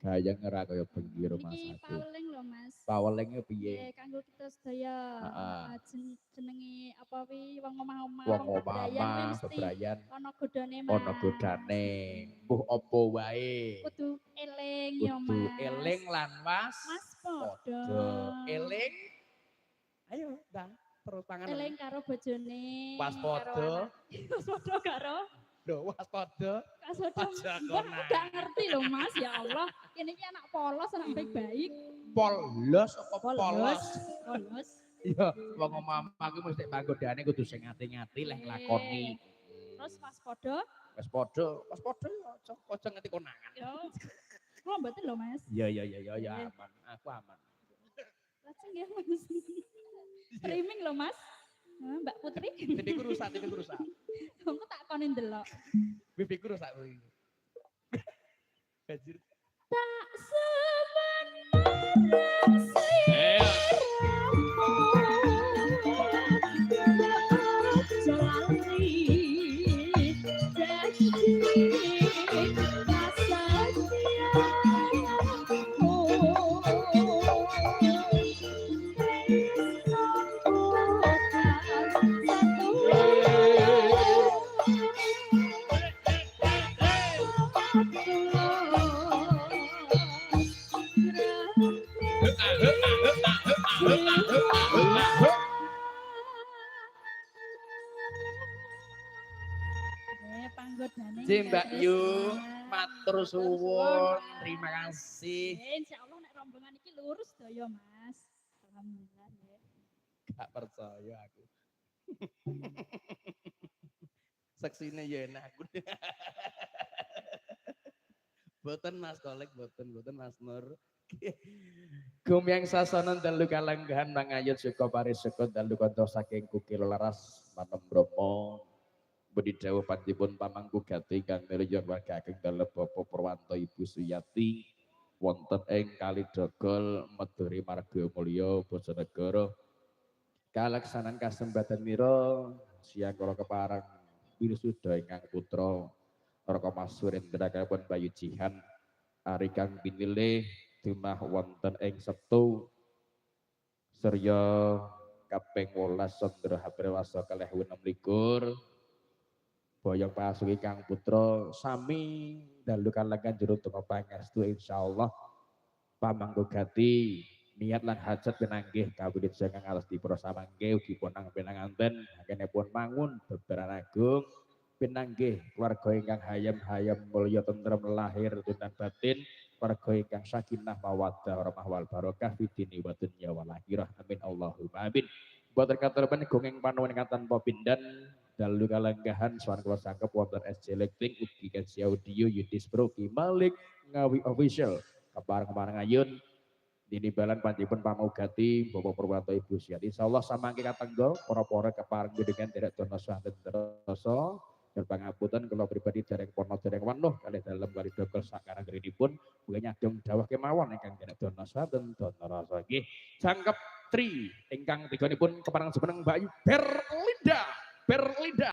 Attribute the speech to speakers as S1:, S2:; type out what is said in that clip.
S1: Gaya ngerak kaya bengi rumah
S2: Niki
S1: satu.
S2: paweling lho Mas.
S1: Pawelingnya piye?
S2: Nggih, kanggo kita sedaya.
S1: Heeh.
S2: Jenenge apa wi wong omah-omah,
S1: Wong
S2: wong bebrayan kuwi
S1: omah
S2: mesti
S1: bebrayan
S2: ana godhone
S1: ana
S2: Mas.
S1: godane. Mbuh apa wae.
S2: Kudu eling ya
S1: Kudu
S2: Mas.
S1: eling lan
S2: Mas padha.
S1: padha. Eling. Ayo, Bang. Terus tangan.
S2: Eling karo bojone, karo
S1: Waspada.
S2: anak. Waspada karo
S1: Lho, waspada.
S2: Waspada.
S1: Aja
S2: Mbah
S1: konang.
S2: gak ngerti lho Mas, ya Allah. Kene iki anak polos, anak baik-baik.
S1: Polos apa polos?
S2: Polos.
S1: Iya, wong omah aku mesti panggodane kudu sing ngati-ngati leh nglakoni.
S2: Terus waspada.
S1: Waspada aja nganti konangan.
S2: Yo. Kula mboten lho Mas.
S1: Ya aman. Aku aman.
S2: Lajeng ya Mas. Streaming lho Mas. Mbak Putri.
S1: Tipiku rusak.
S2: Engko tak koni ndelok.
S1: Bibiku rusak kuwi. Banjir.
S2: Tak sebenarnya
S1: Mbak Yu, matur suwun, terima kasih.
S2: Insyaallah nek rombongan iki lurus daya Mas. Alhamdulillah ya.
S1: Gak percaya aku. Seksine ya enak aku. Boten Mas Kolek, boten Mas Nur. Gumyang sasanan dalu kalanggahan mangayut suka pariseka dalu kanca saking kukil laras manem Bromo. Budi dawuh pantipun pamangku gati kang nirya warga ageng dalem Bapak Purwanto Ibu Suyati wonten ing Kalidogol Meduri Marga Mulya Bojonegoro. Kalaksanan kasembatan mira siang kala keparang wirsuda ingkang putra Raka Mas Surendra kaliyan Bayu Jihan ari kang pinilih dumah wonten ing Sabtu Surya kaping 18 Sondra April wasa kalih 26 boyong pasuki kang putra sami dalu kalangan jero teka pangestu insyaallah pamangku gati niat lan hajat pinanggih kawedit ingkang alas dipura samangke ugi punang pinanganten anggenipun mangun beberan agung pinanggih keluarga ingkang hayam-hayam mulya tentrem lahir dan batin warga ingkang sakinah mawaddah warahmah wal barokah fidini wa dunya wal akhirah amin Allahumma amin. Boten katurban gongeng panuwun ingkang tanpa pindan dalu kalanggahan sawan kula sangkep wonten SC Electing ugi kansi audio Yudis Pro Ki Malik Ngawi official kepareng ayun dini balan panjipun pamugati Bapak Purwanto Ibu Suyati insyaallah samangke katenggo para-para kepareng dengan derek dono sahabat terasa dan pangapunten kula pribadi dereng pono dereng wanuh kalih dalem kalidogol sakarang geridipun mugi nyadong dawuh kemawon ingkang derek dono sahabat dono rasa nggih jangkep tri ingkang tiganipun kepareng jumeneng Mbak Yu Berlinda